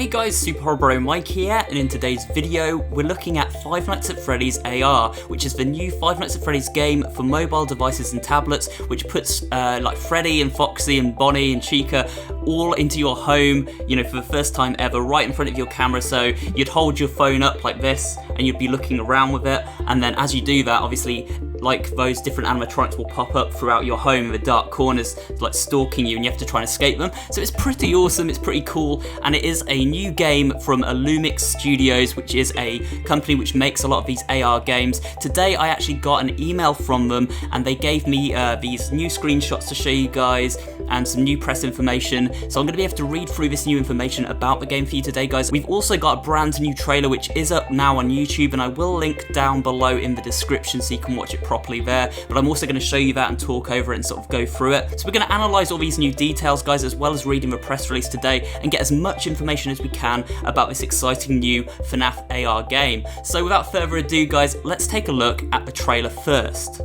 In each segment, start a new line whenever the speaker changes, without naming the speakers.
Hey guys, SuperHorrorBro Mike here, and in today's video, we're looking at Five Nights at Freddy's AR, which is the new Five Nights at Freddy's game for mobile devices and tablets, which puts like Freddy and Foxy and Bonnie and Chica all into your home, you know, for the first time ever, right in front of your camera. So you'd hold your phone up like this, and you'd be looking around with it, and then as you do that, obviously, like those different animatronics will pop up throughout your home in the dark corners, like stalking you, and you have to try and escape them. So it's pretty awesome, it's pretty cool, and it is a new game from Illumix Studios, which is a company which makes a lot of these AR games. Today I actually got an email from them, and they gave me these new screenshots to show you guys and some new press information. So I'm going to be able to read through this new information about the game for you today, guys. We've also got a brand new trailer which is up now on YouTube, and I will link down below in the description so you can watch it properly there. But I'm also going to show you that and talk over it and sort of go through it. So we're going to analyse all these new details, guys, as well as reading the press release today and get as much information as we can about this exciting new FNAF AR game. So without further ado, guys, let's take a look at the trailer first.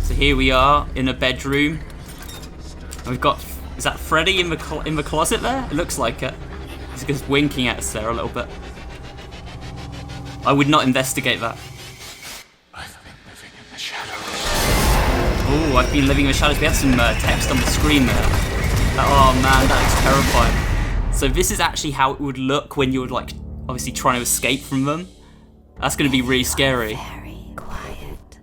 So here we are in a bedroom. And we've got, is that Freddy in the closet there? It looks like it. He's just winking at us there a little bit. I would not investigate that.
I've been living in the shadows.
Oh, I've been living in the shadows. We had some text on the screen there. Oh man, that is terrifying. So this is actually how it would look when you're like obviously trying to escape from them. That's going to be really scary.
Very quiet.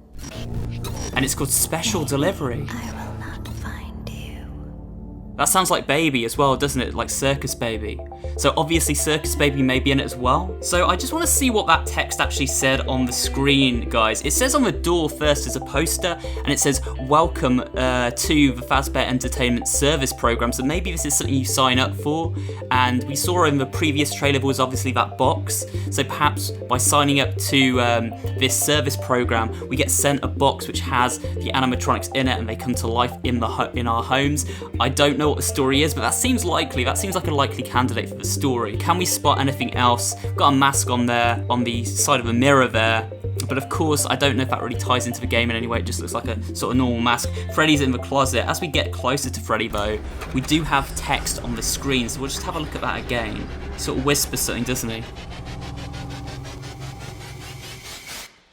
And it's called Special Delivery.
I will not find you.
That sounds like Baby as well, doesn't it? Like Circus Baby. So obviously Circus Baby may be in it as well. So I just want to see what that text actually said on the screen, guys. It says on the door first as a poster, and it says, welcome to the Fazbear Entertainment Service Program. So maybe this is something you sign up for. And we saw in the previous trailer there was obviously that box. So perhaps by signing up to this service program, we get sent a box which has the animatronics in it, and they come to life in our homes. I don't know what the story is, but that seems likely. That seems like a likely candidate for the story. Can we spot anything else? Got a mask on there, on the side of a mirror there. But of course, I don't know if that really ties into the game in any way. It just looks like a sort of normal mask. Freddy's in the closet. As we get closer to Freddy, though, we do have text on the screen, so we'll just have a look at that again. He sort of whispers something, doesn't he?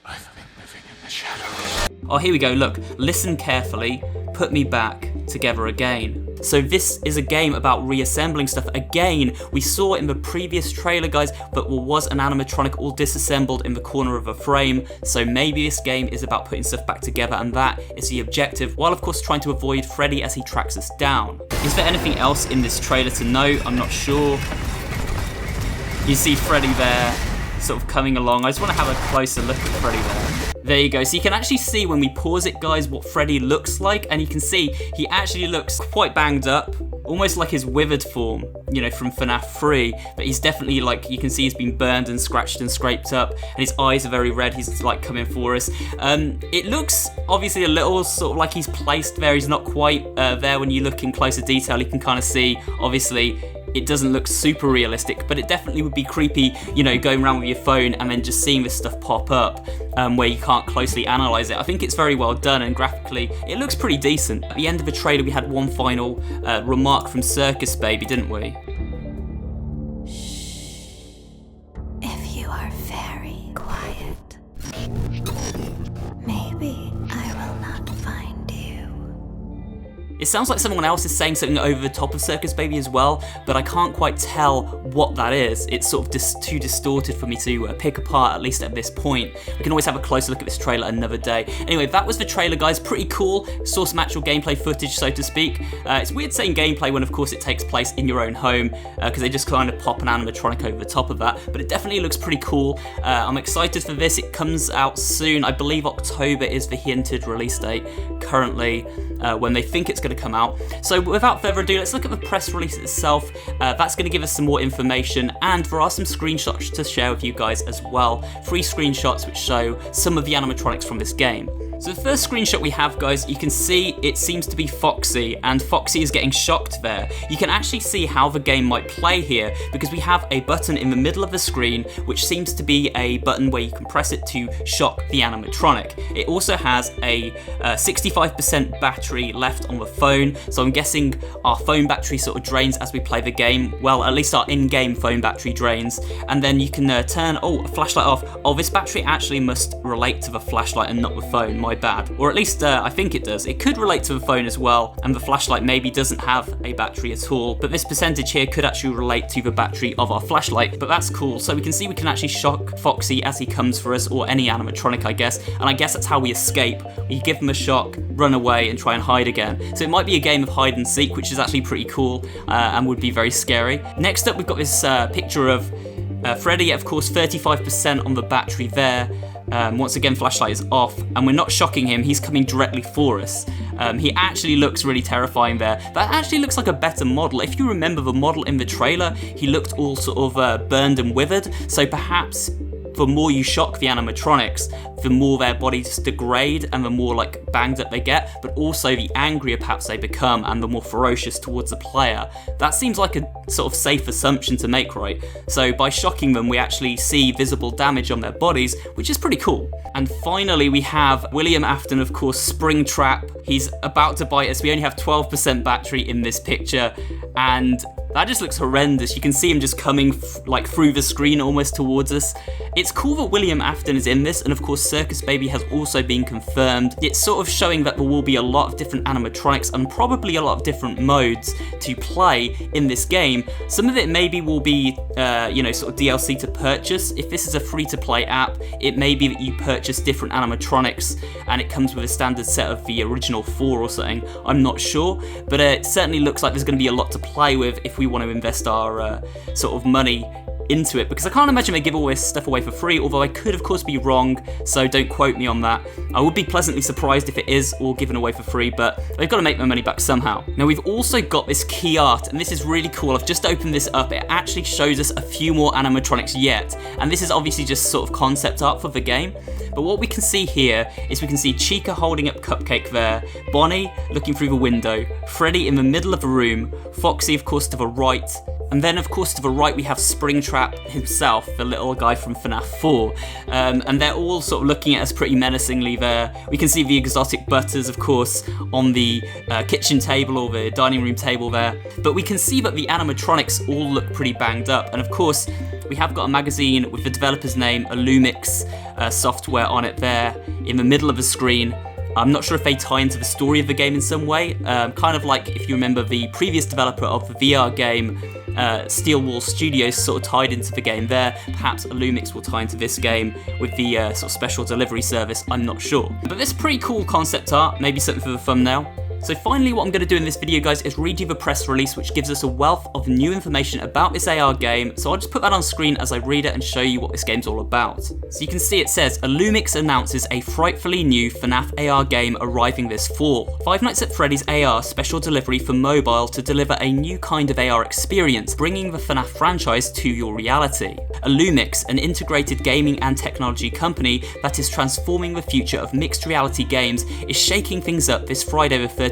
I've been living in the shadows.
Oh, here we go. Look, listen carefully. Put me back together again. So this is a game about reassembling stuff. Again, we saw in the previous trailer, guys, that there was an animatronic all disassembled in the corner of a frame. So maybe this game is about putting stuff back together, and that is the objective, while of course trying to avoid Freddy as he tracks us down. Is there anything else in this trailer to note? I'm not sure. You see Freddy there, sort of coming along. I just want to have a closer look at Freddy there. There you go. So you can actually see when we pause it, guys, what Freddy looks like, and you can see he actually looks quite banged up, almost like his withered form, you know, from FNAF 3, but he's definitely, like, you can see he's been burned and scratched and scraped up, and his eyes are very red. He's like coming for us. It looks obviously a little sort of like he's placed there. He's not quite there. When you look in closer detail, you can kind of see, obviously, it doesn't look super realistic, but it definitely would be creepy, you know, going around with your phone and then just seeing this stuff pop up where you can't closely analyze it. I think it's very well done, and graphically it looks pretty decent. At the end of the trailer we had one final remark from Circus Baby, didn't we?
If you are very quiet, maybe I will not find you.
It sounds like someone else is saying something over the top of Circus Baby as well, but I can't quite tell what that is. It's sort of too distorted for me to pick apart, at least at this point. We can always have a closer look at this trailer another day. Anyway, that was the trailer, guys. Pretty cool. Saw some actual gameplay footage, so to speak. It's weird saying gameplay when, of course, it takes place in your own home, because they just kind of pop an animatronic over the top of that, but it definitely looks pretty cool. I'm excited for this. It comes out soon. I believe October is the hinted release date currently, when they think it's going to come out. So without further ado, let's look at the press release itself. That's going to give us some more information, and there are some screenshots to share with you guys as well. 3 screenshots which show some of the animatronics from this game. So the first screenshot we have, guys, you can see it seems to be Foxy, and Foxy is getting shocked there. You can actually see how the game might play here, because we have a button in the middle of the screen, which seems to be a button where you can press it to shock the animatronic. It also has a 65% battery left on the phone, so I'm guessing our phone battery sort of drains as we play the game. Well, at least our in-game phone battery drains. And then you can turn, a flashlight off. Oh, this battery actually must relate to the flashlight and not the phone, my bad. Or at least I think it does. It could relate to the phone as well, and the flashlight maybe doesn't have a battery at all, but this percentage here could actually relate to the battery of our flashlight, but that's cool. So we can see we can actually shock Foxy as he comes for us, or any animatronic, I guess, and I guess that's how we escape. We give him a shock, run away, and try and hide again. So it might be a game of hide and seek, which is actually pretty cool and would be very scary. Next up, we've got this picture of Freddy, of course, 35% on the battery there. Once again, flashlight is off, and we're not shocking him, he's coming directly for us. He actually looks really terrifying there. That actually looks like a better model. If you remember the model in the trailer, he looked all sort of burned and withered, so perhaps the more you shock the animatronics, the more their bodies degrade and the more like banged up they get, but also the angrier perhaps they become and the more ferocious towards the player. That seems like a sort of safe assumption to make, right? So by shocking them, we actually see visible damage on their bodies, which is pretty cool. And finally, we have William Afton, of course, Springtrap. He's about to bite us. We only have 12% battery in this picture, and that just looks horrendous. You can see him just coming through the screen almost towards us. It's cool that William Afton is in this, and of course Circus Baby has also been confirmed. It's sort of showing that there will be a lot of different animatronics and probably a lot of different modes to play in this game. Some of it maybe will be, sort of DLC to purchase. If this is a free-to-play app, it may be that you purchase different animatronics and it comes with a standard set of the original 4 or something. I'm not sure, but it certainly looks like there's going to be a lot to play with if we want to invest our sort of money into it, because I can't imagine they give all this stuff away for free, although I could of course be wrong, so don't quote me on that. I would be pleasantly surprised if it is all given away for free, but they've got to make their money back somehow. Now we've also got this key art, and this is really cool. I've just opened this up. It actually shows us a few more animatronics yet, and this is obviously just sort of concept art for the game. But what we can see here is we can see Chica holding up Cupcake there, Bonnie looking through the window, Freddy in the middle of the room, Foxy of course to the right, and then of course to the right we have Springtrap himself, the little guy from FNAF 4, and they're all sort of looking at us pretty menacingly there. We can see the exotic butters of course on the kitchen table or the dining room table there, but we can see that the animatronics all look pretty banged up, and of course we have got a magazine with the developer's name, Illumix software on it there in the middle of the screen. I'm not sure if they tie into the story of the game in some way, kind of like if you remember the previous developer of the VR game, Steel Wall Studios, sort of tied into the game there. Perhaps Illumix will tie into this game with the sort of special delivery service, I'm not sure. But this pretty cool concept art, maybe something for the thumbnail. So finally, what I'm going to do in this video, guys, is read you the press release, which gives us a wealth of new information about this AR game. So I'll just put that on screen as I read it and show you what this game's all about. So you can see it says, Illumix announces a frightfully new FNAF AR game arriving this fall. Five Nights at Freddy's AR Special Delivery for mobile to deliver a new kind of AR experience, bringing the FNAF franchise to your reality. Illumix, an integrated gaming and technology company that is transforming the future of mixed reality games, is shaking things up this Friday the 13th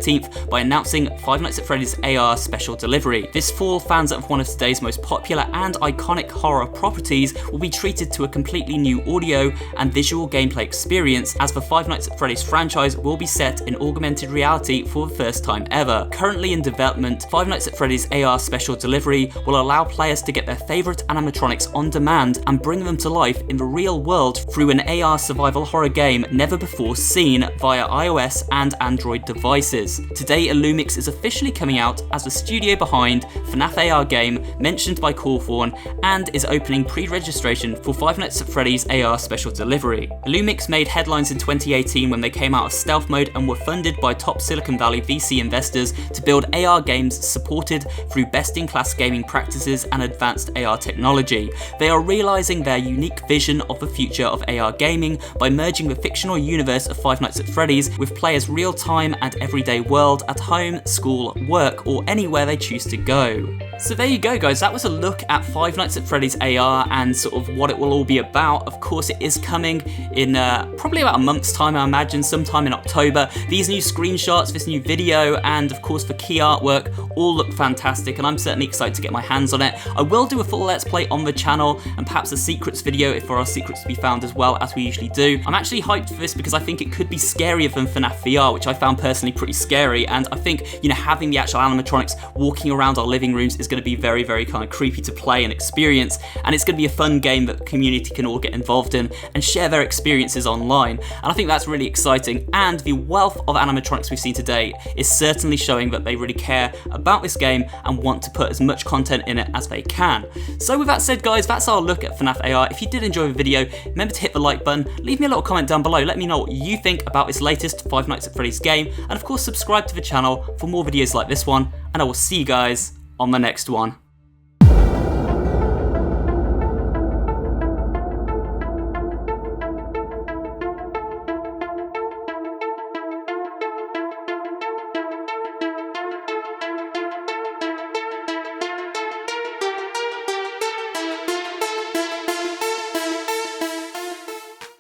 by announcing Five Nights at Freddy's AR Special Delivery. This fall, fans of one of today's most popular and iconic horror properties will be treated to a completely new audio and visual gameplay experience, as the Five Nights at Freddy's franchise will be set in augmented reality for the first time ever. Currently in development, Five Nights at Freddy's AR Special Delivery will allow players to get their favourite animatronics on demand and bring them to life in the real world through an AR survival horror game never before seen via iOS and Android devices. Today, Illumix is officially coming out as the studio behind FNAF AR game mentioned by Cawthorn, and is opening pre-registration for Five Nights at Freddy's AR Special Delivery. Illumix made headlines in 2018 when they came out of stealth mode and were funded by top Silicon Valley VC investors to build AR games supported through best-in-class gaming practices and advanced AR technology. They are realizing their unique vision of the future of AR gaming by merging the fictional universe of Five Nights at Freddy's with players' real-time and everyday everyday world at home, school, work, or anywhere they choose to go. So there you go, guys, that was a look at Five Nights at Freddy's AR and sort of what it will all be about. Of course, it is coming in probably about a month's time, I imagine, sometime in October. These new screenshots, this new video, and of course the key artwork all look fantastic, and I'm certainly excited to get my hands on it. I will do a full Let's Play on the channel, and perhaps a secrets video if there are secrets to be found as well, as we usually do. I'm actually hyped for this because I think it could be scarier than FNAF VR, which I found personally pretty scary, and I think, you know, having the actual animatronics walking around our living rooms is going to be very, very kind of creepy to play and experience, and it's going to be a fun game that the community can all get involved in and share their experiences online, and I think that's really exciting. And the wealth of animatronics we've seen today is certainly showing that they really care about this game and want to put as much content in it as they can. So with that said, guys, that's our look at FNAF AR. If you did enjoy the video, remember to hit the like button, leave me a little comment down below, let me know what you think about this latest Five Nights at Freddy's game, and of course subscribe to the channel for more videos like this one, and I will see you guys on the next one.